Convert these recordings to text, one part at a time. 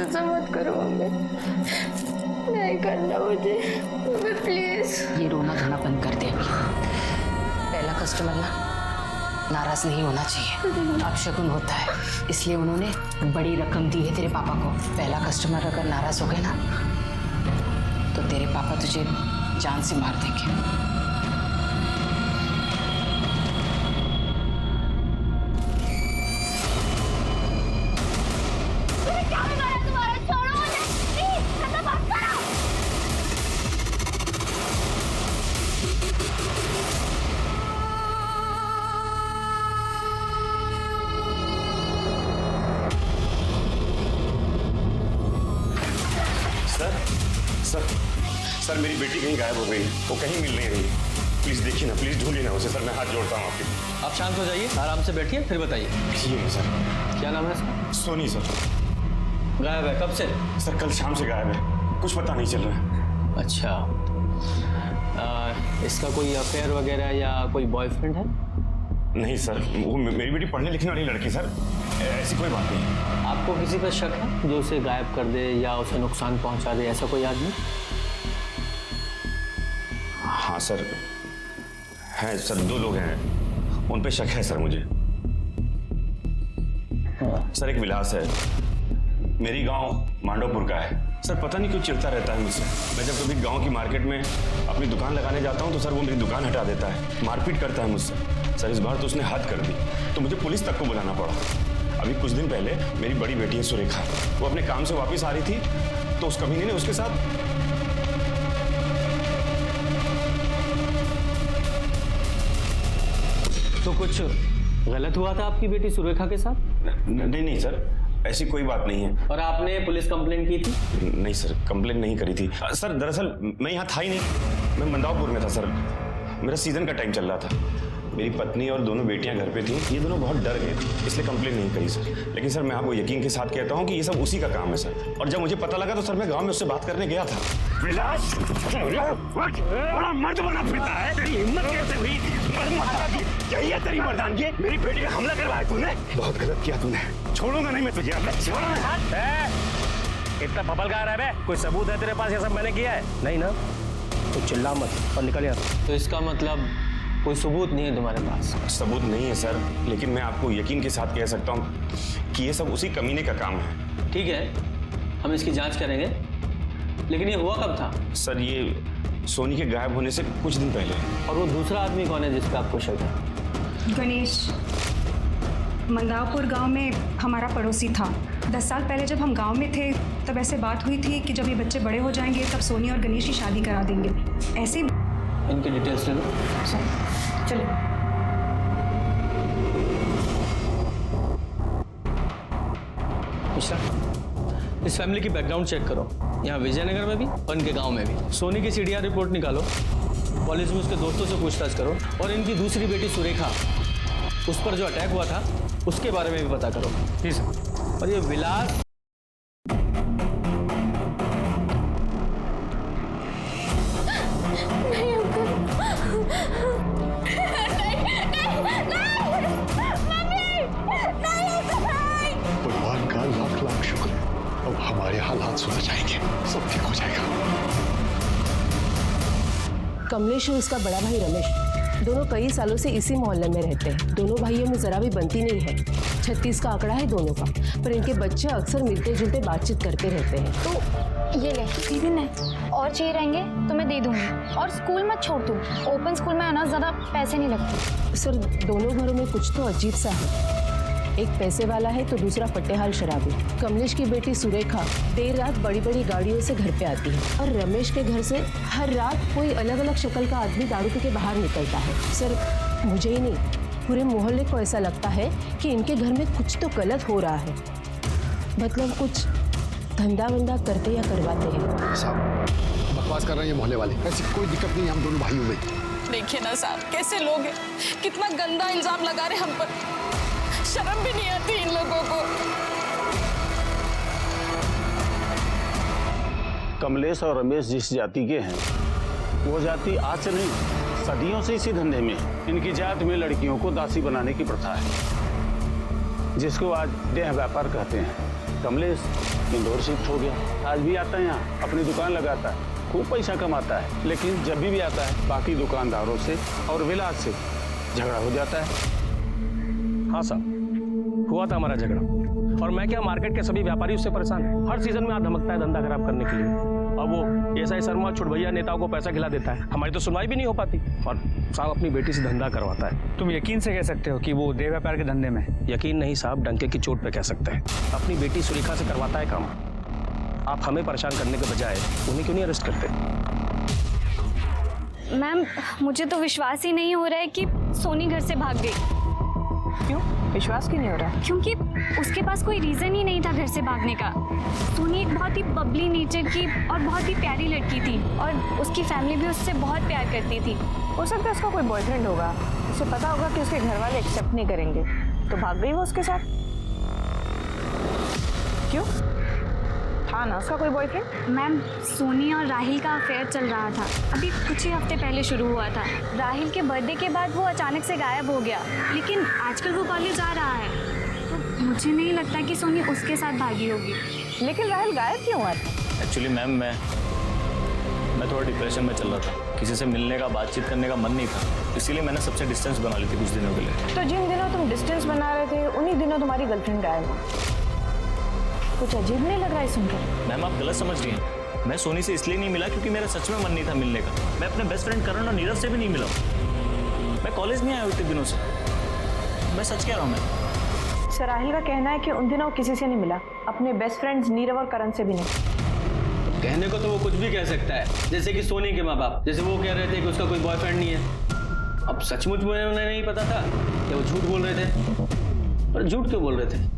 ऐसा मत करो मम्मी, नहीं करना मुझे मम्मी प्लीज। ये रोना धोना बंद कर दे अभी। पहला कस्टमर ना नाराज नहीं होना चाहिए। अब शगुन होता है, इसलिए उन्होंने बड़ी रकम दी है तेरे पापा को। पहला कस्टमर अगर नाराज हो गए ना तो तेरे पापा तुझे जान से मार देंगे। सर सर मेरी बेटी कहीं गायब हो गई, वो कहीं मिल नहीं रही। प्लीज देखिए ना, प्लीज ढूंढिए ना उसे। सर मैं हाथ जोड़ता हूँ आपके। आप शांत हो जाइए, आराम से बैठिए, फिर बताइए। ये सर। क्या नाम है इसका? सोनी सर। गायब है कब से? सर कल शाम से गायब है, कुछ पता नहीं चल रहा है। अच्छा, इसका कोई अफेयर वगैरह या कोई बॉयफ्रेंड है? नहीं सर, वो मेरी बेटी पढ़ने लिखने वाली लड़की सर, ऐसी कोई बात नहीं। आपको किसी पर शक है जो उसे गायब कर दे या उसे नुकसान पहुंचा दे, ऐसा कोई आदमी? हाँ सर, हैं सर, 2 लोग हैं, उन पे शक है सर मुझे। सर एक विलास है, मेरी गांव मांडवपुर का है। सर पता नहीं क्यों चिढ़ता रहता है मुझसे। मैं जब कभी गांव की मार्केट में अपनी दुकान लगाने जाता हूं तो सर वो मेरी दुकान हटा देता है, मारपीट करता है मुझसे। सर इस बार तो उसने हद कर दी, तो मुझे पुलिस तक को बुलाना पड़ा। अभी कुछ दिन पहले मेरी बड़ी बेटी है सुरेखा, वो अपने काम से वापस आ रही थी तो उस कमीने ने उसके साथ। तो कुछ गलत हुआ था आपकी बेटी सुरेखा के साथ? नहीं सर, ऐसी कोई बात नहीं है। और आपने पुलिस कंप्लेंट की थी? नहीं सर, कंप्लेंट नहीं करी थी। सर दरअसल मैं यहाँ था ही नहीं, मैं मंदावपुर में था सर। मेरा सीजन का टाइम चल रहा था। मेरी पत्नी और दोनों बेटियां घर पे थी, ये दोनों बहुत डर गए थे, इसलिए कंप्लेंट नहीं करी सर। लेकिन सर मैं आपको यकीन के साथ कहता हूँ कि ये सब उसी का काम है सर। और जब मुझे पता लगा तो सर मैं गांव में उससे बात करने गया था। विलास, बड़ा मर्द बना फिरता है, तेरी हिम्मत कैसे हुई? यही है तेरी मर्दानगी? मेरी बेटी का हमला करवाया तूने, बहुत गलत किया तूने। छोड़ूंगा नहीं मैं तुझे, इतना बबल गा रहा है? कोई सबूत है तेरे पास ये सब मैंने किया है? नहीं ना, तो चिल्ला मत और निकल यहाँ। तो इसका मतलब कोई सबूत नहीं है तुम्हारे पास? सबूत नहीं है सर, लेकिन मैं आपको यकीन के साथ कह सकता हूँ कि ये सब उसी कमीने का काम है। ठीक है, हम इसकी जांच करेंगे, लेकिन ये हुआ कब था? सर ये सोनी के गायब होने से कुछ दिन पहले। और वो दूसरा आदमी कौन है जिस पे आपको शक है? गणेश मंदावपुर गांव में हमारा पड़ोसी था। 10 साल पहले जब हम गांव में थे तब ऐसे बात हुई थी कि जब ये बच्चे बड़े हो जाएंगे तब सोनी और गणेश की शादी करा देंगे। ऐसे इनकी डिटेल्स ले लो। चलो। मिश्रा, इस फैमिली की बैकग्राउंड चेक करो, यहाँ विजयनगर में भी और इनके गांव में भी। सोनी की सीडीआर रिपोर्ट निकालो, कॉलेज में उसके दोस्तों से पूछताछ करो, और इनकी दूसरी बेटी सुरेखा, उस पर जो अटैक हुआ था उसके बारे में भी पता करो। जी सर। और ये विलास भगवान का लाख लाख शुक्र है, अब हमारे हालात सुधर जाएंगे, सब ठीक हो जाएगा। कमलेश और उसका बड़ा भाई रमेश दोनों कई सालों से इसी मोहल्ले में रहते हैं। दोनों भाइयों में जरा भी बनती नहीं है। 36 का आंकड़ा है दोनों का, पर इनके बच्चे अक्सर मिलते जुलते बातचीत करते रहते हैं। तो ये ले दीदी, नहीं और चाहिए रहेंगे तो मैं दे दूंगी। और स्कूल मत छोड़ तू, ओपन स्कूल में आना ज़्यादा पैसे नहीं लगते। सर दोनों घरों में कुछ तो अजीब सा है, एक पैसे वाला है तो दूसरा फटेहाल शराबी। कमलेश की बेटी सुरेखा देर रात बड़ी बड़ी गाड़ियों से घर पे आती है, और रमेश के घर से हर रात कोई अलग अलग शक्ल का आदमी दारू पी के बाहर निकलता है। सर मुझे ही नहीं, पूरे मोहल्ले को ऐसा लगता है कि इनके घर में कुछ तो गलत हो रहा है। मतलब कुछ धंधा वंदा करते या करवाते हैं। साहब बकवास कर रहे हैं ये मोहल्ले वाले, ऐसी कोई दिक्कत नहीं है हम दोनों भाइयों में। देखिए ना साहब, कैसे लोग हैं, कितना गंदा इल्जाम लगा रहे हम पर। शर्म भी नहीं आती इन लोगों को। कमलेश और रमेश जिस जाति के हैं वो जाति आज से नहीं, सदियों से इसी धंधे में है। इनकी जात में लड़कियों को दासी बनाने की प्रथा है, जिसको आज देह व्यापार कहते हैं। कमलेश इंदौर शिफ्ट हो गया। आज भी आता है यहाँ, अपनी दुकान लगाता है, खूब पैसा कमाता है, लेकिन जब भी आता है बाकी दुकानदारों से और विलास से झगड़ा हो जाता है। हाँ साहब, हुआ था हमारा झगड़ा, और मैं क्या, मार्केट के सभी व्यापारी उससे परेशान हैं। हर सीजन में आ धमकता है धंधा खराब करने के लिए। अब वो एसआई शर्मा छुटभैया नेताओं को पैसा खिला देता है, हमारी तो सुनवाई भी नहीं हो पाती, और साहब अपनी बेटी से धंधा करवाता है। तुम यकीन से कह सकते हो कि वो देह व्यापार के धंधे में है? यकीन नहीं साहब, डंके की चोट पे कह सकते हैं। अपनी बेटी सुरेखा से करवाता है काम। आप हमें परेशान करने के बजाय उन्हें क्यों नहीं अरेस्ट करते? मैम, मुझे तो विश्वास ही नहीं हो रहा है कि सोनी घर से भाग गई। क्यों विश्वास क्यों नहीं हो रहा? क्योंकि उसके पास कोई रीज़न ही नहीं था घर से भागने का। सोनी एक बहुत ही बबली नेचर की और बहुत ही प्यारी लड़की थी, और उसकी फैमिली भी उससे बहुत प्यार करती थी। हो सकता है उसका कोई बॉयफ्रेंड होगा, उसे पता होगा कि उसके घर वाले एक्सेप्ट नहीं करेंगे, तो भाग गई वो उसके साथ। क्यों, था ना उसका कोई बॉयफ्रेंड? मैम, सोनी और राहिल का अफेयर चल रहा था, अभी कुछ ही हफ्ते पहले शुरू हुआ था। राहिल के बर्थडे के बाद वो अचानक से गायब हो गया, लेकिन आजकल वो कॉलेज आ रहा है, तो मुझे नहीं लगता कि सोनी उसके साथ भागी होगी। लेकिन राहिल गायब क्यों हुआ था? एक्चुअली मैम, मैं थोड़ा डिप्रेशन में चल रहा था, किसी से मिलने का, बातचीत करने का मन नहीं था, इसीलिए मैंने सबसे डिस्टेंस बना ली थी कुछ दिनों के लिए। तो जिन दिनों तुम डिस्टेंस बना रहे थे उन्हीं दिनों तुम्हारी गर्लफ्रेंड गायब हुई। कुछ अजीब नहीं लग रहा है सुनकर? मैम, आप गलत समझ रही हैं। मैं सोनी से इसलिए नहीं मिला क्योंकि मेरा सच में मन नहीं था मिलने का। मैं अपने बेस्ट फ्रेंड करण और नीरव से भी नहीं मिला। मैं कॉलेज नहीं आया इतने दिनों से, मैं सच कह रहा हूँ। मैं सर, राहिल का कहना है कि उन दिनों किसी से नहीं मिला, अपने बेस्ट फ्रेंड्स नीरव और करण से भी नहीं। कहने को तो वो कुछ भी कह सकता है, जैसे कि सोनी के माँ बाप, जैसे वो कह रहे थे कि उसका कोई बॉयफ्रेंड नहीं है। अब सचमुच में उन्हें नहीं पता था कि वो झूठ बोल रहे थे, पर झूठ क्यों बोल रहे थे?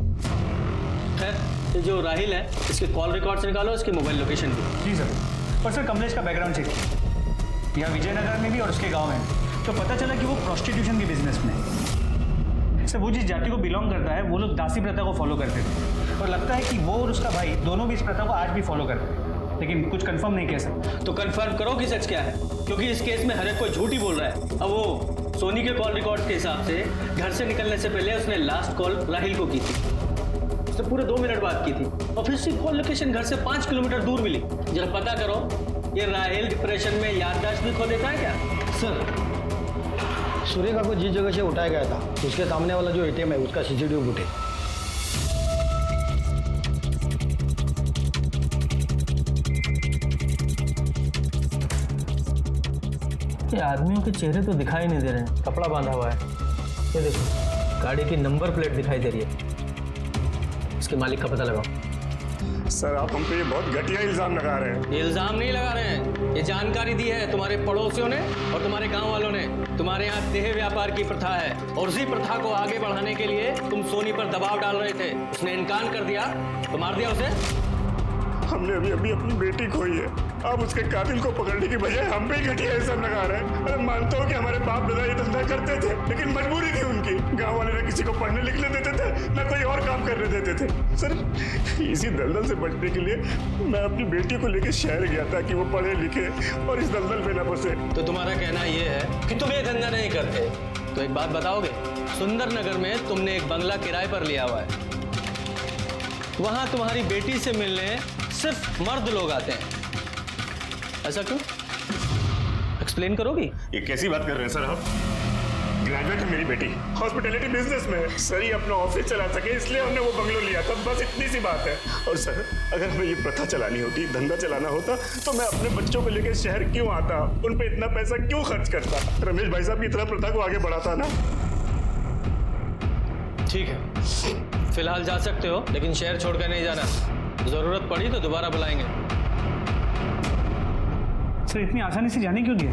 खैर, ये जो राहिल है, इसके कॉल रिकॉर्ड से निकालो, इसकी मोबाइल लोकेशन भी। जी सर। और सर, कमलेश का बैकग्राउंड चेक किया, यहाँ विजयनगर में भी और उसके गांव में, तो पता चला कि वो प्रोस्टिट्यूशन के बिजनेस में है। सर, वो जिस जाति को बिलोंग करता है वो लोग दासी प्रथा को फॉलो करते थे, और लगता है कि वो और उसका भाई दोनों भी इस प्रथा को आज भी फॉलो करते हैं, लेकिन कुछ कंफर्म नहीं कह सकते। तो कंफर्म करो कि सच क्या है, क्योंकि इस केस में हर एक कोई झूठ ही बोल रहा है। अब वो सोनी के कॉल रिकॉर्ड के हिसाब से घर से निकलने से पहले उसने लास्ट कॉल राहिल को की थी, उसने पूरे 2 मिनट बात की थी, और फिर उसकी कॉल लोकेशन घर से 5 किलोमीटर दूर मिली। जरा पता करो, ये राहिल डिप्रेशन में याददाश्त भी खो देता है क्या? सर, सुरेखा को जिस जगह से उठाया गया था उसके सामने वाला जो एटीएम है उसका सीसीटीवी फुटेज। ये आदमियों के चेहरे तो दिखाई नहीं दे रहे हैं, कपड़ा बांधा हुआ है। ये देखो, गाड़ी की नंबर प्लेट दिखाई दे रही है। इसके मालिक का पता लगाओ। सर, आप हम पे ये बहुत घटिया इल्जाम लगा रहे हैं। ये इल्जाम नहीं लगा रहे हैं, ये जानकारी दी है तुम्हारे पड़ोसियों ने और तुम्हारे गांव वालों ने। तुम्हारे यहाँ देह व्यापार की प्रथा है, और उसी प्रथा को आगे बढ़ाने के लिए तुम सोनी पर दबाव डाल रहे थे। उसने इनकार कर दिया तो मार दिया उसे। हमने अभी अभी अपनी बेटी खोई है, अब उसके कातिल को पकड़ने की बजाय हम पे घटिया इल्जाम लगा रहे हैं। अरे मानता हूँ कि हमारे बाप दादा ये धंधा करते थे, लेकिन मजबूरी थी उनकी। गांव वाले ना किसी को पढ़ने लिखने देते थे, ना कोई और काम करने देते थे। सर, इसी दलदल से बचने के लिए मैं अपनी बेटी को लेकर शहर गया था कि वो पढ़े लिखे और इस दलदल में न फंसे। तो तुम्हारा कहना ये है कि तुम ये धंधा नहीं करते, तो एक बात बताओगे, सुंदर नगर में तुमने एक बंगला किराए पर लिया हुआ है, वहां तुम्हारी बेटी से मिलने सिर्फ मर्द लोग आते हैं, ऐसा क्यों? एक्सप्लेन करोगी? ये कैसी बात कर रहे हैं सर आप? ग्रेजुएट है मेरी बेटी, हॉस्पिटैलिटी बिजनेस में है। सर, ये अपना ऑफिस चला सके इसलिए हमने वो बंगलो लिया था, बस इतनी सी बात है। और सर, अगर हमें ये प्रथा चलानी होती, धंधा चलाना होता, तो मैं अपने बच्चों को लेकर शहर क्यों आता, उन पे इतना पैसा क्यों खर्च करता? रमेश भाई साहब की तरह प्रथा को आगे बढ़ाता ना। ठीक है, फिलहाल जा सकते हो, लेकिन शहर छोड़कर नहीं जाना। जरूरत पड़ी तो दोबारा बुलाएंगे। सर, इतनी आसानी से जाने क्यों दिया?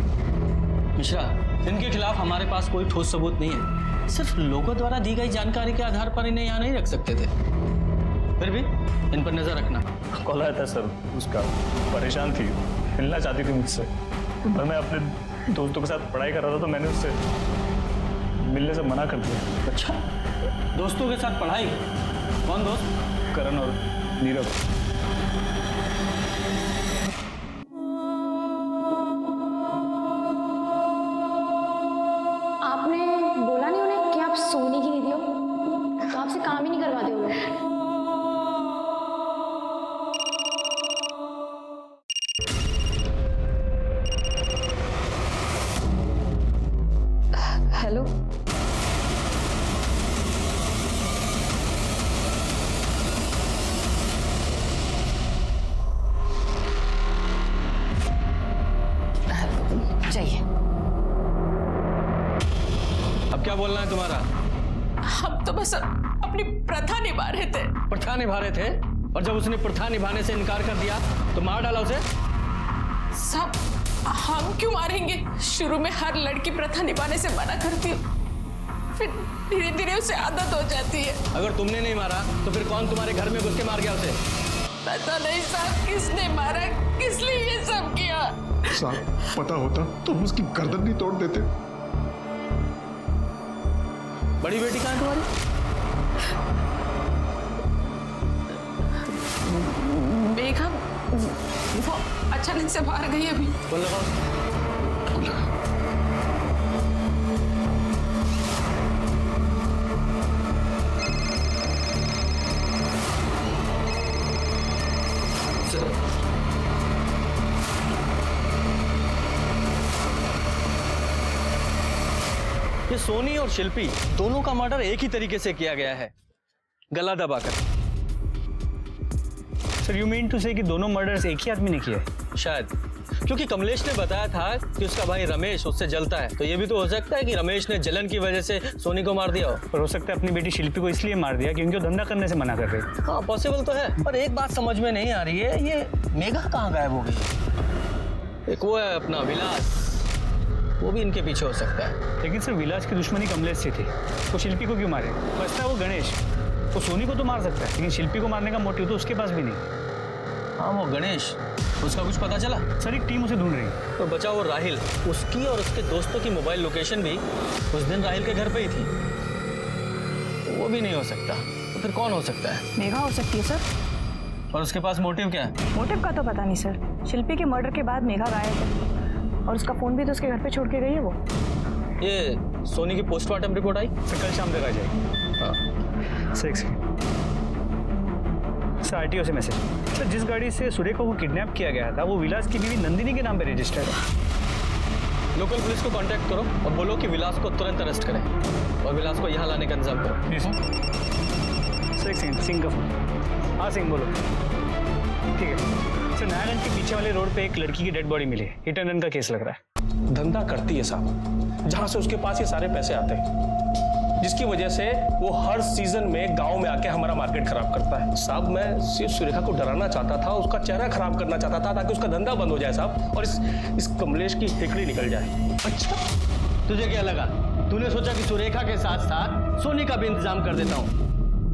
मिश्रा, इनके खिलाफ हमारे पास कोई ठोस सबूत नहीं है, सिर्फ लोगों द्वारा दी गई जानकारी के आधार पर इन्हें यहाँ नहीं रख सकते थे। फिर भी इन पर नजर रखना। कॉल आया था सर उसका, परेशान थी, मिलना चाहती थी मुझसे, पर मैं अपने दोस्तों के साथ पढ़ाई कर रहा था तो मैंने उससे मिलने से मना कर दिया। अच्छा, दोस्तों के साथ पढ़ाई? कौन दोस्त? करण और नीरव। आपने बोला नहीं उन्हें कि आप सोनी की दीदी हो, तो आपसे काम ही नहीं करवाते हो लोग। बस अपनी प्रथा निभा रहे थे। प्रथा निभा रहे थे, और जब उसने प्रथा निभाने से इनकार कर दिया तो मार डाला उसे। सब हम क्यों मारेंगे? शुरू में हर लड़की प्रथा निभाने से मना करती है, फिर धीरे धीरे उसे आदत हो जाती है। अगर तुमने नहीं मारा तो फिर कौन तुम्हारे घर में घुस के मार गया उसे? पता नहीं साहब किसने मारा, किस लिए ये सब किया। साहब पता होता तो हम उसकी गर्दन नहीं तोड़ देते। बड़ी बेटी कहाँ है तुम्हारी? मेघा वो अचानक से बाहर गई अभी। बोल लगाओ। ये सोनी और शिल्पी दोनों का मर्डर एक ही तरीके से किया गया है, गला दबाकर। सर यू मीन टू से कि दोनों मर्डर्स एक ही आदमी ने किए? शायद, क्योंकि कमलेश ने बताया था कि उसका भाई रमेश उससे जलता है, तो ये भी तो हो सकता है कि रमेश ने जलन की वजह से सोनी को मार दिया हो। और हो सकता है अपनी बेटी शिल्पी को इसलिए मार दिया क्योंकि वो धंधा करने से मना कर रही। हाँ पॉसिबल तो है, पर एक बात समझ में नहीं आ रही है, ये मेघा कहाँ गायब हो गई? एक वो है अपना विलास, वो भी इनके पीछे हो सकता है। लेकिन सर विलास की दुश्मनी कमलेश से थी, वो शिल्पी को क्यों मारे? बचता है वो गणेश, वो सोनी को तो मार सकता है लेकिन शिल्पी को मारने का मोटिव तो उसके पास भी नहीं। हाँ वो गणेश, उसका कुछ पता चला? सर एक टीम उसे ढूंढ रही है। तो बचा वो राहिल, उसकी और उसके दोस्तों की मोबाइल लोकेशन भी उस दिन राहिल के घर पे ही थी, तो वो भी नहीं हो सकता। तो फिर कौन हो सकता है? मेघा हो सकती है सर। और उसके पास मोटिव क्या है? मोटिव का तो पता नहीं सर। शिल्पी के मर्डर के बाद मेघा गायब है और उसका फोन भी तो उसके घर पे छोड़ के गई है वो। ये सोनी की पोस्टमार्टम रिपोर्ट आई? सर कल शाम तक आ जाएगी। हाँ। सर एक सेकंड। सर आरटीओ से मैसेज। सर जिस गाड़ी से सुरेखा को किडनैप किया गया था वो विलास की बीवी नंदिनी के नाम पे रजिस्टर्ड है। लोकल पुलिस को कांटेक्ट करो और बोलो कि विलास को तुरंत अरेस्ट करें और विलास को यहाँ लाने का इंतजाम करो। सर एक सेकंड, सिंह का फोन। हाँ सिंह बोलो। ठीक है सर, नारायण के पीछे वाले रोड पे एक लड़की की डेड बॉडी मिली है, हिट एंड रन का केस लग रहा है। धंधा करती है साहब, जहां से उसके पास ये सारे पैसे आते हैं, जिसकी वजह से वो हर सीजन में गांव में आके हमारा मार्केट खराब करता है। साहब मैं सिर्फ सुरेखा को डराना चाहता था, उसका चेहरा खराब करना चाहता था ताकि उसका धंधा बंद हो जाए साहब, और इस कमलेश की हिकड़ी निकल जाए। अच्छा तुझे क्या लगा? तूने सोचा कि सुरेखा के साथ साथ सोनी का भी इंतजाम कर देता हूँ,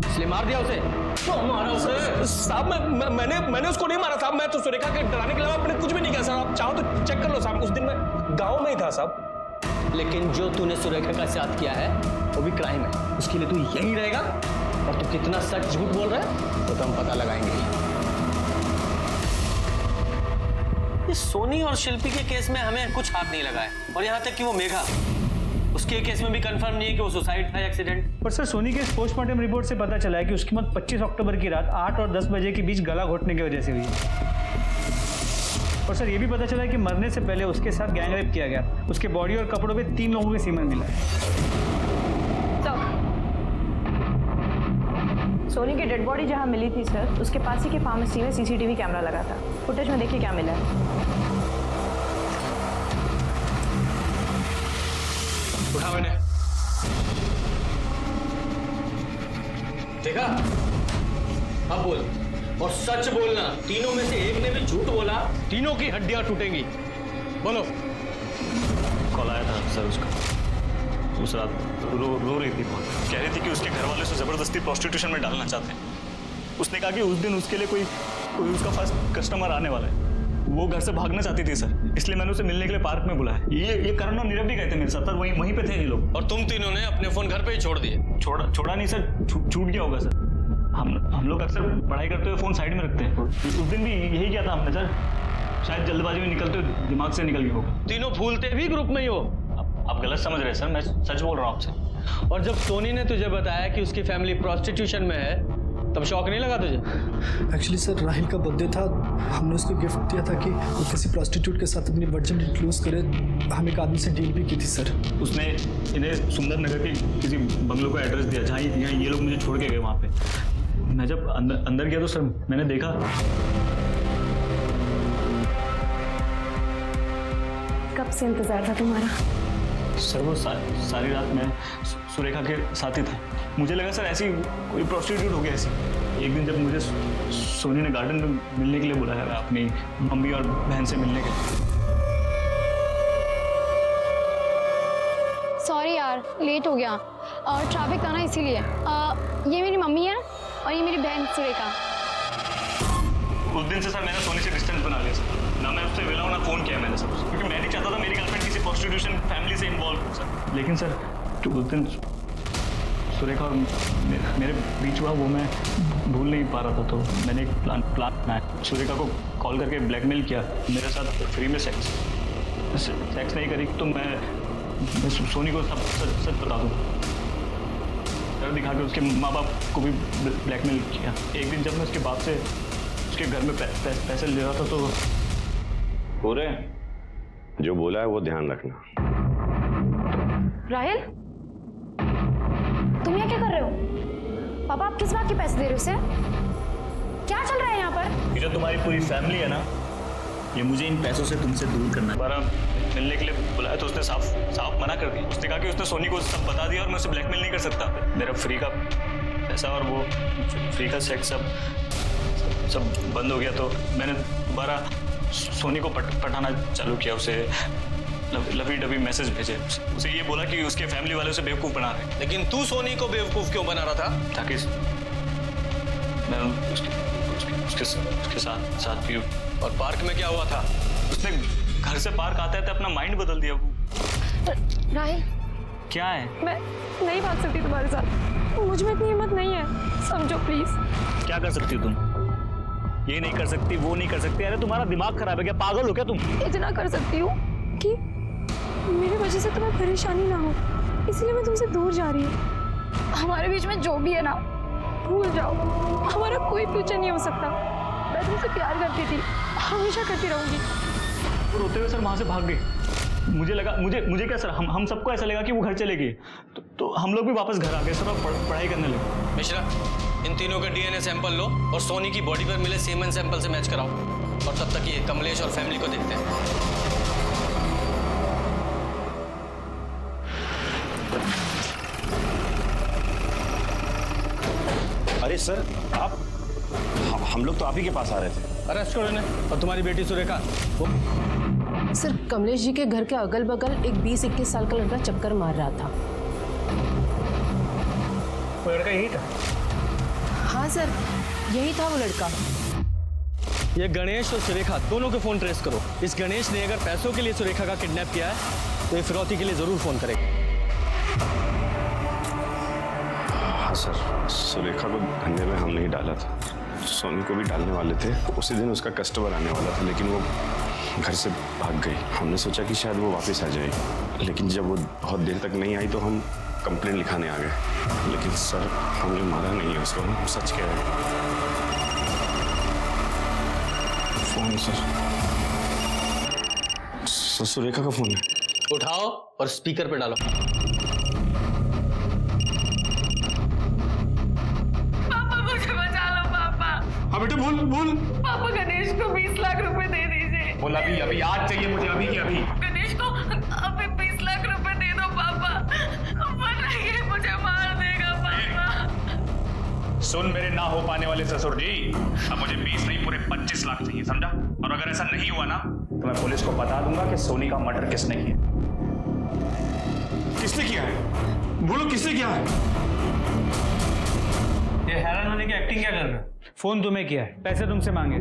इसलिए मार दिया उसे? तो मारा उसे? साहब मैंने उसको नहीं मारा साहब, मैं तो सुरेखा के डराने के अलावा मैंने कुछ भी नहीं किया साहब। आप चाहो तो चेक कर लो साहब, उस दिन मैं गाँव में ही था साहब। लेकिन जो तूने सुरेखा का साथ किया है वो भी क्राइम है, उसके लिए तू यहीं रहेगा। और तू कितना सच झूठ बोल रहा है वो तो हम पता लगाएंगे। ये सोनी और शिल्पी के केस में हमें कुछ हाथ नहीं लगा है, और यहाँ तक कि वो मेघा, उसके केस में भी कंफर्म नहीं है कि वो सुसाइड था या एक्सीडेंट। पर सर सोनी के पोस्टमार्टम रिपोर्ट से पता चला है कि उसकी मौत 25 अक्टूबर की रात 8 और 10 बजे के बीच गला घोटने की वजह से हुई है। और सर ये भी पता चला है कि मरने से पहले उसके साथ गैंग रेप किया गया। उसके बॉडी और कपड़ों पे 3 लोगों के सीमन मिला है। सोनी की डेड बॉडी जहाँ मिली थी सर, उसके पास ही के फार्मेसी में सीसीटीवी कैमरा लगा था। फुटेज में देखिए क्या मिला है। उठा मैंने देखा। अब बोल, और सच बोलना। तीनों में से एक ने भी झूठ बोला, तीनों की हड्डियां टूटेंगी। बोलो। कॉल आया था सर उसका, उस रात रो रही थी बहुत, कह रही थी कि उसके घर वाले उसे जबरदस्ती प्रोस्टिट्यूशन में डालना चाहते हैं। उसने कहा कि उस दिन उसके लिए कोई उसका फर्स्ट कस्टमर आने वाला है। वो घर से भागना चाहती थी सर, इसलिए मैंने उसे मिलने के लिए पार्क में बुलाया। ये करण और नीरव भी गए थे मेरे साथ, वहीं पे थे ये लोग। और तुम तीनों ने अपने फोन घर पे ही छोड़ दिए? छोड़ा नहीं सर, छूट गया होगा सर। हम लोग अक्सर पढ़ाई करते हुए फोन साइड में रखते हैं, उस दिन भी यही किया था हमने सर। शायद जल्दबाजी में निकलते हुए दिमाग से निकल गया होगा। तीनों भूलते भी ग्रुप में ही हो? आप गलत समझ रहे हैं सर, मैं सच बोल रहा हूँ आपसे। और जब सोनी ने तुझे बताया कि उसकी फैमिली प्रोस्टिट्यूशन में है, तब शौक नहीं लगा तुझे? एक्चुअली सर राहिल का बर्थडे था, हमने उसको गिफ्ट दिया था कि वो किसी प्रोस्टिट्यूट के साथ अपनी वर्जिनिटी लूज करे। हम एक आदमी से डील भी की थी सर। उसने इन्हें सुंदर नगर के किसी बंगलों का एड्रेस दिया जहाँ ये लोग मुझे छोड़ के गए वहाँ पे। मैं जब अंदर गया तो सर मैंने देखा। कब से इंतजार था तुम्हारा? सर वो सारी रात मैं सुरेखा के साथ ही था। मुझे लगा सर ऐसी कोई प्रोस्टिट्यूट हो गई ऐसी। एक दिन जब मुझे सोनी ने गार्डन में मिलने के लिए बुलाया अपनी मम्मी और बहन से मिलने के लिए। सॉरी यार, लेट हो गया और ट्रैफिक था ना इसीलिए। ये मेरी मम्मी है और ये मेरी बहन सुरेखा। उस दिन से सर मैंने सोनी से डिस्टेंस बना लिया सर। ना मैं उससे मिला हूँ ना फ़ोन किया मैंने सर, क्योंकि मैं नहीं चाहता था मेरी गर्लफ्रेंड किसी प्रोस्टिट्यूशन फैमिली से इन्वॉल्व हो सर। लेकिन सर उस दिन सुरेखा और मेरे बीच हुआ वो मैं भूल नहीं पा रहा था, तो मैंने एक प्लान बनाया। सुरेखा को कॉल करके ब्लैकमेल किया मेरे साथ फ्री में सेक्स नहीं करी तो मैं सोनी को सब सच बता दूँ। डर दिखा के उसके माँ बाप को भी ब्लैकमेल किया। एक दिन जब मैं उसके बाप से उसके घर में पैसे ले रहा था तो पूरे जो बोला है वो ध्यान रखना। राहिल, तुम यहाँ क्या कर रहे हो? पापा आप किस बात के पैसे दे रहे हो उसे? क्या चल रहा है यहाँ पर? ये जो तुम्हारी पूरी फैमिली है ना, ये मुझे इन पैसों से तुमसे दूर करना है। दोबारा मिलने के लिए बुलाया तो उसने साफ मना कर दिया। उसने कहा कि उसने सोनी को सब बता दिया और मैं उसे ब्लैकमेल नहीं कर सकता। मेरा फ्री का पैसा और वो फ्री का सेक्स सब बंद हो गया, तो मैंने दोबारा सोनी को पठाना चालू किया। उसे लवी डबी मैसेज भेजे, उसे ये बोला कि उसके फैमिली वाले उसे बेवकूफ़ बना रहे। लेकिन तू सोनी को बेवकूफ क्यों बना रहा था? ताकि मैं उसके साथ भी। और पार्क में क्या हुआ था? उसने घर से पार्क आते आते अपना माइंड बदल दिया। वो राहिल, क्या है? मैं नहीं भाग सकती तुम्हारे साथ, मुझ में इतनी हिम्मत नहीं है, समझो प्लीज। क्या कर सकती हो तुम? ये नहीं कर सकती, वो नहीं कर सकती। अरे तुम्हारा दिमाग खराब है क्या? पागल हो क्या तुम? इतना कर सकती हूँ कि मेरी वजह से तुम्हें परेशानी ना हो, इसलिए मैं तुमसे दूर जा रही हूँ। हमारे बीच में जो भी है ना, भूल जाओ, हमारा कोई फ्यूचर नहीं हो सकता। मैं तुमसे प्यार करती थी, हमेशा करती रहूंगी। वो रोते हुए सर वहाँ से भाग गए। मुझे क्या सर, हम सबको ऐसा लगा कि वो घर चले गए, तो हम लोग भी वापस घर आ गए सर और पढ़ाई करने लगे। मिश्रा, इन तीनों का डीएनए सैंपल लो और सोनी की बॉडी पर मिले सीमेन सैंपल से मैच कराओ, और तब तक ये कमलेश और फैमिली को देखते हैं। अरे सर आप, हम लोग तो आप ही के पास आ रहे थे। अरेस्ट करो इन्हें। और तुम्हारी बेटी सुरेखा? सर कमलेश जी के घर के अगल बगल एक 20-21 साल का लड़का चक्कर मार रहा था। वो लड़का यही था? हाँ सर, यही था वो लड़का। ये गणेश और सुरेखा दोनों के फोन ट्रेस करो। इस गणेश ने अगर पैसों के लिए सुरेखा का किडनैप किया है तो ये फिरौती के लिए जरूर फोन करेगा। हाँ सर, सुरेखा को धंधे में हम नहीं डाला था, सोनी को भी डालने वाले थे। उसी दिन उसका कस्टमर आने वाला था, लेकिन वो घर से भाग गई। हमने सोचा कि शायद वो वापस आ जाएगी, लेकिन जब वो बहुत देर तक नहीं आई तो हम कंप्लेंट लिखाने आ गए। लेकिन सर हमने मारा नहीं है उसको, हम सच कह रहे हैं। फोन सर, सुरेखा का फोन है। उठाओ और स्पीकर पे डालो। पापा मुझे बचा लो पापा। हाँ बेटा बोल। पापा गणेश को 20 लाख रुपए दे दीजिए। बोल अभी आज चाहिए मुझे, अभी के अभी। गणेश को अभी 20 लाख रुपए दे दो पापा, वरना ये मुझे मार देगा पापा। सुन मेरे ना हो पाने वाले ससुर जी, अब मुझे 20 नहीं पूरे 25 लाख चाहिए, समझा? और अगर ऐसा नहीं हुआ ना तो मैं पुलिस को बता दूंगा कि सोनी का मर्डर किसने किया। किसने किया है? बोलो किसने किया है? ये हैरान होने की एक्टिंग क्या कर रहे हो? फोन तुम्हें किया है, पैसे तुमसे मांगे,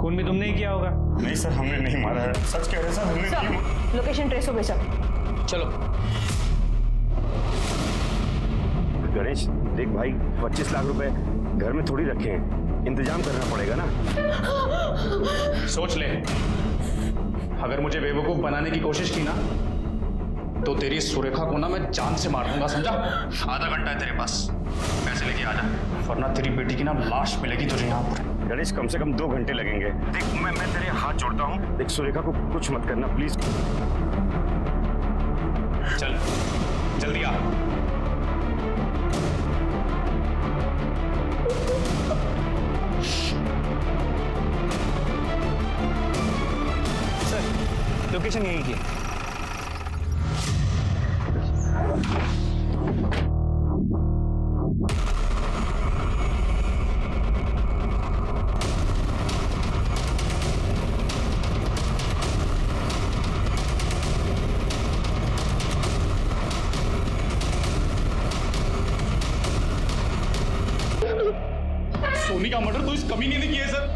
खून भी तुमने ही किया होगा। नहीं सर, हमने नहीं मारा है, सच कह रहे हैं सर, हमने नहीं। लोकेशन ट्रेस हो गई सर। चलो गणेश देख भाई, 25 लाख रुपए घर में थोड़ी रखे हैं, इंतजाम करना पड़ेगा ना। सोच ले, अगर मुझे बेवकूफ बनाने की कोशिश की ना तो तेरी सुरेखा को ना मैं जान से मार दूंगा, समझा? आधा घंटा है तेरे पास, पैसे लेके आ जा, वरना तेरी बेटी की ना लाश मिलेगी तुझे यहाँ पर। गणेश कम से कम 2 घंटे लगेंगे। देख मैं तेरे हाथ जोड़ता हूँ, देख सुरेखा को कुछ मत करना प्लीज। चल जल्दी आ। सर लोकेशन यही की। सोनी का मर्डर तो इस कमीने ने किया है सर।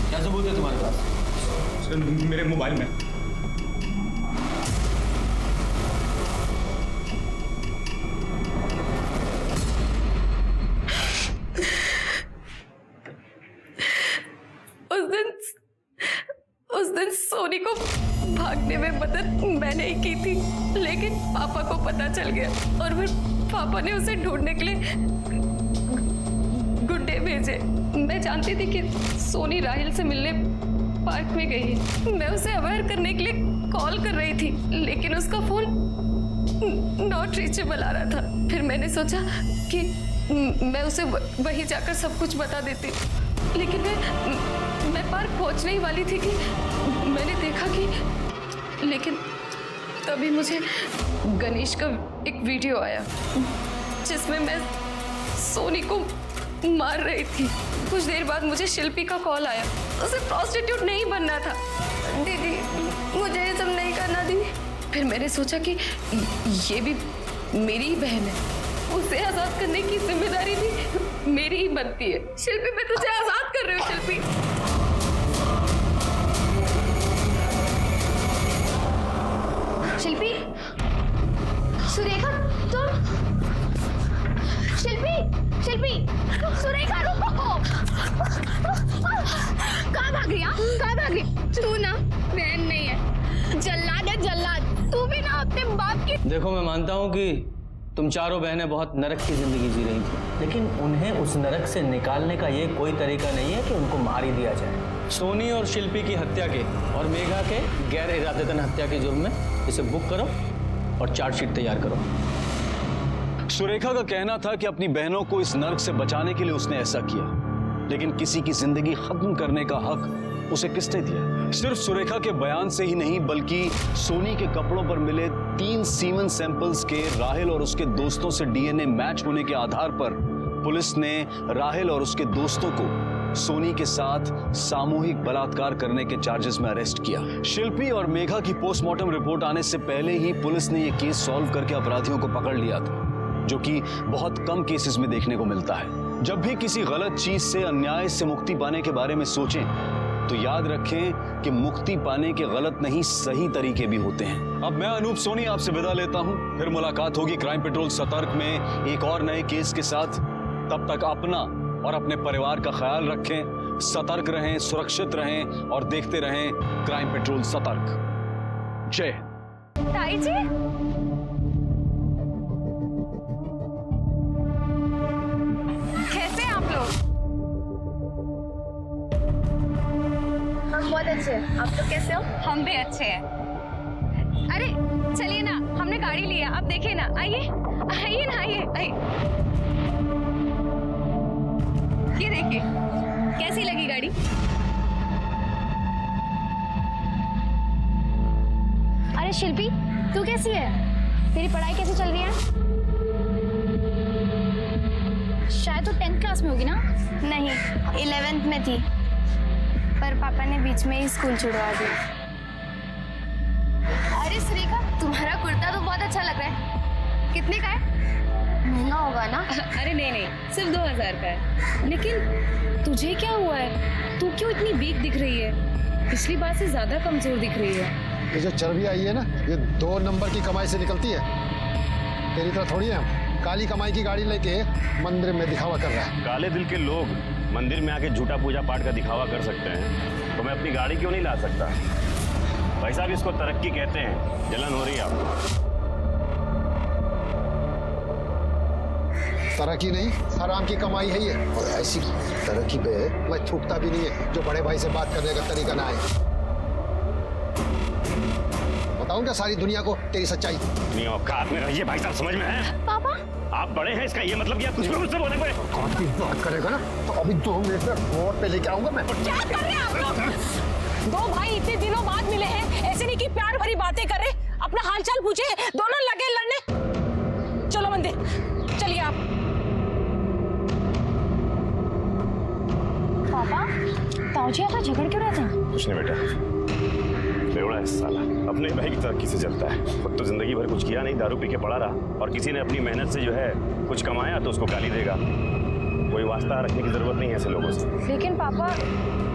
क्या सबूत है तुम्हारे पास? सर मेरे मोबाइल में। उस दिन सोनी को भागने में मदद मैंने ही की थी, लेकिन पापा को पता चल गया और फिर पापा ने उसे ढूंढने के लिए गुंडे भेजे। मैं जानती थी कि सोनी राहिल से मिलने पार्क में गई है। मैं उसे अवेयर करने के लिए कॉल कर रही थी, लेकिन उसका फोन नॉट रीचेबल आ रहा था। फिर मैंने सोचा कि मैं उसे वहीं जाकर सब कुछ बता देती, लेकिन मैं पार्क पहुंचने ही वाली थी कि मैंने देखा कि, लेकिन तभी मुझे गणेश का एक वीडियो आया जिसमें मैं सोनी को मार रही थी। कुछ देर बाद मुझे शिल्पी का कॉल आया। उसे प्रोस्टिट्यूट नहीं बनना था। दीदी मुझे ये सब नहीं करना दीदी। फिर मैंने सोचा कि ये भी मेरी ही बहन है, उसे आजाद करने की जिम्मेदारी भी मेरी ही बनती है। शिल्पी मैं तुझे आजाद कर रही हूँ। शिल्पी शिल्पी, सुरेखा तुम, शिल्पी, शिल्पी, सुरेखा रुको। कहाँ भाग रही? कहाँ भाग रही? तू ना बहन नहीं है, जल्लाद है जल्लाद। तू भी ना अपने बाप की। देखो मैं मानता हूँ कि तुम चारों बहनें बहुत नरक की जिंदगी जी रही थी, लेकिन उन्हें उस नरक से निकालने का ये कोई तरीका नहीं है कि उनको मार ही दिया जाए। सोनी और शिल्पी की हत्या के और मेघा के गैर इरादतन हत्या के जुर्म में इसे बुक करो और चार्जशीट तैयार करो। सुरेखा का कहना था कि अपनी बहनों को इस नर्क से बचाने के लिए उसने ऐसा किया, लेकिन किसी की जिंदगी खत्म करने का हक उसे किसने दिया? सिर्फ सुरेखा के बयान से ही नहीं, बल्कि सोनी के कपड़ों पर मिले 3 सीमन सैंपल्स के राहिल और उसके दोस्तों से डीएनए मैच होने के आधार पर पुलिस ने राहिल और उसके दोस्तों को सोनी के साथ सामूहिक बलात्कार करने के चार्जेस में अरेस्ट किया। शिल्पी और मेघा की पोस्टमार्टम रिपोर्ट आने से पहले ही पुलिस ने यह केस सॉल्व करके अपराधियों को पकड़ लिया था, जो कि बहुत कम केसेस में देखने को मिलता है। जब भी किसी गलत चीज से, अन्याय से मुक्ति पाने के बारे में सोचें तो याद रखें कि मुक्ति पाने के गलत नहीं सही तरीके भी होते हैं। अब मैं अनूप सोनी आपसे विदा लेता हूं, फिर मुलाकात होगी क्राइम पेट्रोल सतर्क में एक और नए केस के साथ। तब तक अपना और अपने परिवार का ख्याल रखें, सतर्क रहें, सुरक्षित रहें और देखते रहें क्राइम पेट्रोल सतर्क। जय ताई जी, कैसे हैं आप लोग? हम बहुत अच्छे हैं, आप लोग कैसे हो? हम भी अच्छे हैं। अरे चलिए ना, हमने गाड़ी लिया, आप देखिए ना। आइए आइए ना, आइए आइए। ये देखिए, कैसी लगी गाड़ी? अरे शिल्पी, तू कैसी है? तेरी पढ़ाई कैसी चल रही है? शायद तो 10th क्लास में होगी ना? नहीं, 11th में थी, पर पापा ने बीच में ही स्कूल छुड़वा दिया। अरे सुरेखा, तुम्हारा कुर्ता तो बहुत अच्छा लग रहा है। कितने का है? महंगा होगा ना? अरे नहीं नहीं, सिर्फ 2000 का है। लेकिन तुझे क्या हुआ है? तू क्यों इतनी वीक दिख रही है? पिछली बार से ज्यादा कमजोर दिख रही है। ये जो चर्बी आई है ना, ये 2 नंबर की कमाई से निकलती है। तेरी तरह थोड़ी है हम। काली कमाई की गाड़ी लेके मंदिर में दिखावा कर रहा है। काले दिल के लोग मंदिर में आके झूठा पूजा पाठ का दिखावा कर सकते हैं, तो मैं अपनी गाड़ी क्यों नहीं ला सकता? भाई साहब, इसको तरक्की कहते हैं। जलन हो रही है आपको? तरक्की नहीं, हराम की कमाई है ये। और ऐसी तरक्की पे मैं थूकता भी नहीं है जो बड़े भाई से बात करने का तरीका ना है। बताऊं क्या सारी दुनिया को तेरी सच्चाई? अपनी औकात में रहिए भाई साहब, समझ में है? पापा, आप बड़े हैं, इसका ये मतलब क्या? कुछ भी मुझसे बोले पड़े। औकात की बात करेगा ना तो अभी 2 मिनट में रोड पे लेके आऊंगा मैं। क्या कर रहे हैं आप लोग? 2 भाई इतने दिनों बाद मिले हैं, ऐसे नहीं कि प्यार भरी बातें करे, अपना हालचाल पूछे, दोनों लगे लड़ने। चलो मंदिर चलिए आप। पापा, ताऊजी आपका झगड़ क्यों रहा था? कुछ नहीं बेटा, बेवड़ा है साला, अपने भाई की तरक्की से चलता है। खुद तो जिंदगी भर कुछ किया नहीं, दारू पी के पड़ा रहा, और किसी ने अपनी मेहनत से जो है कुछ कमाया तो उसको गाली देगा। कोई वास्ता रखने की जरूरत नहीं है ऐसे लोगों से। लेकिन पापा,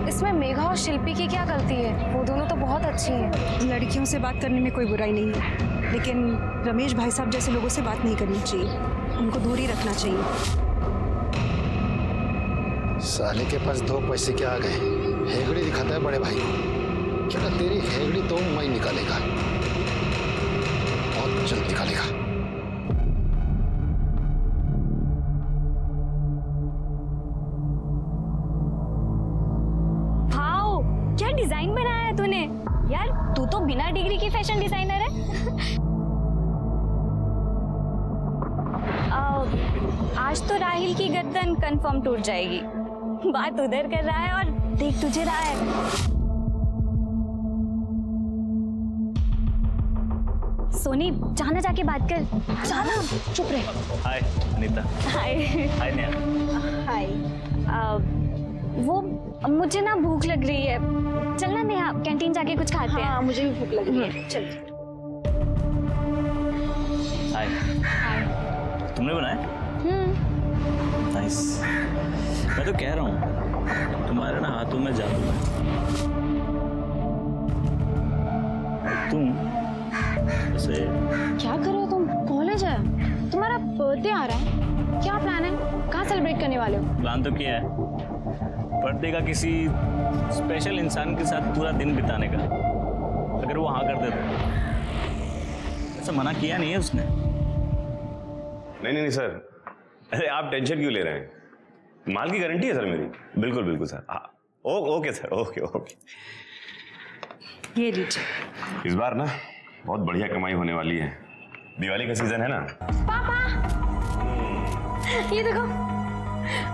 इसमें मेघा और शिल्पी की क्या गलती है? वो दोनों तो बहुत अच्छी हैं। लड़कियों से बात करने में कोई बुराई नहीं है, लेकिन रमेश भाई साहब जैसे लोगों से बात नहीं करनी चाहिए, उनको दूर ही रखना चाहिए। साले के पास 2 पैसे क्या आ गए, हेगड़ी दिखाता है बड़े भाई को। क्या तेरी हेगड़ी तो मैं निकालेगा, बहुत जल्द निकालेगा। क्या डिजाइन बनाया है तूने यार, तू तो बिना डिग्री की फैशन डिजाइनर है। आज तो राहिल की गर्दन कंफर्म टूट जाएगी। बात उधर कर रहा है और देख तुझे रहा है। सोनी जाना, जाके बात कर, जाना, चुप रहे। हाय अनीता। हाय। हाय नेहा। हाय। वो मुझे ना भूख लग रही है, चलना नेहा कैंटीन जाके कुछ खाते हैं। हाँ, मुझे भी भूख लग रही है, चल। हाय। हाय। तुमने बनाया? नाइस। मैं तो कह रहा हूँ तुम्हारे ना हाथों में जादू है। तुम जैसे क्या कर रहे हो तुम? कॉलेज है, तुम्हारा बर्थडे आ रहा है, क्या प्लान है? कहाँ सेलिब्रेट करने वाले हो? प्लान तो किया है, बर्थडे का किसी स्पेशल इंसान के साथ पूरा दिन बिताने का। अगर वो हाँ कर दे तो। ऐसा मना किया नहीं है उसने। नहीं सर, अरे आप टेंशन क्यों ले रहे हैं? माल की गारंटी है सर मेरी। बिल्कुल बिल्कुल सर। हाँ ओके सर, ओके। ये लीजिए। इस बार ना बहुत बढ़िया कमाई होने वाली है, दिवाली का सीजन है ना। पापा, ये देखो,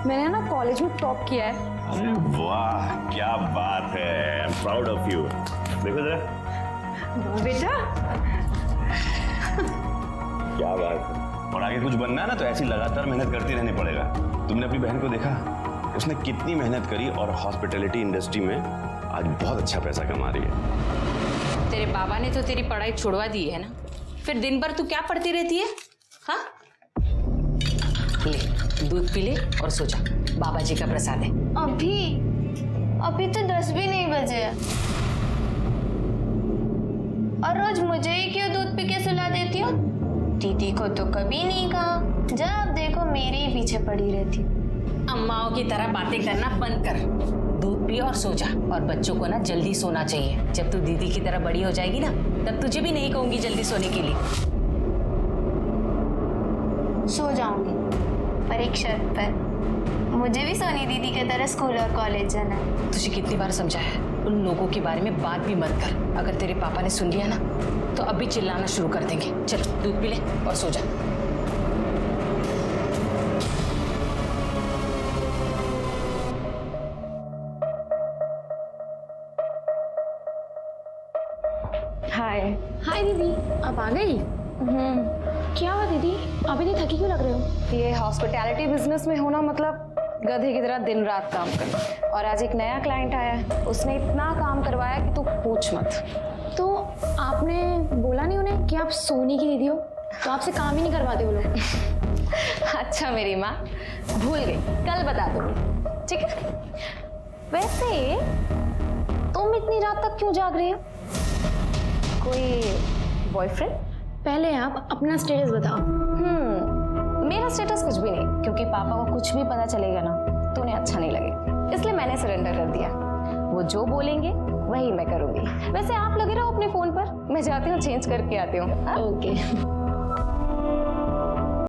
मैंने ना कॉलेज में टॉप किया है। अरे वाह, क्या बात है, I am proud of you. देखो जरा। बेटा क्या बात है। और आगे कुछ बनना है ना तो ऐसी लगातार मेहनत करती रहनी पड़ेगा। तुमने अपनी बहन को देखा, उसने कितनी मेहनत करी और हॉस्पिटैलिटी इंडस्ट्री में आज बहुत अच्छा पैसा कमा रही है। तेरे बाबा ने तो तेरी पढ़ाई छुड़वा दी है ना, फिर दिन भर तू क्या पढ़ती रहती है? हाँ, ले दूध पी ले और सो जा, बाबा जी का प्रसाद है। अभी तो 10 भी नहीं बजे हैं। और रोज मुझे ही क्यों दूध पी के सुला देती हो? दीदी को तो कभी नहीं कहा, जब देखो मेरे ही पीछे पड़ी रहती। अम्माओं की तरह बातें करना बंद कर, दूध पी और सो जा। और बच्चों को ना जल्दी सोना चाहिए। जब तू दीदी की तरह बड़ी हो जाएगी ना, तब तुझे भी नहीं कहूंगी जल्दी सोने के लिए। सो जाऊंगी, पर एक शर्त पर, मुझे भी सोनी दीदी की तरह स्कूल और कॉलेज जाना है। तुझे कितनी बार समझाया है, उन लोगों के बारे में बात भी मत कर। अगर तेरे पापा ने सुन लिया ना तो अभी चिल्लाना शुरू कर देंगे। चल दूध पी ले और सो जा। हाय दीदी, आप आ गई? क्या हुआ दीदी, अभी नहीं थकी क्यों लग रहे हो? ये हॉस्पिटैलिटी बिजनेस में होना मतलब गधे की तरह दिन रात काम करना। और आज एक नया क्लाइंट आया है, उसने इतना काम करवाया कि तू पूछ मत। तो आपने बोला नहीं उन्हें कि आप सोनी की दीदी हो? तो आपसे काम ही नहीं करवाते वो लोग। अच्छा मेरी माँ, भूल गई, कल बता दूंगी, ठीक है? वैसे तुम इतनी रात तक क्यों जाग रही हो? कोई बॉयफ्रेंड? पहले आप अपना स्टेटस बताओ। मेरा स्टेटस कुछ भी नहीं, क्योंकि पापा को कुछ भी पता चलेगा ना तो उन्हें अच्छा नहीं लगेगा, इसलिए मैंने सरेंडर कर दिया। वो जो बोलेंगे वही मैं करूंगी। वैसे आप लगे रहो अपने फोन पर, मैं जाती हूँ चेंज करके आती हूँ। ओके।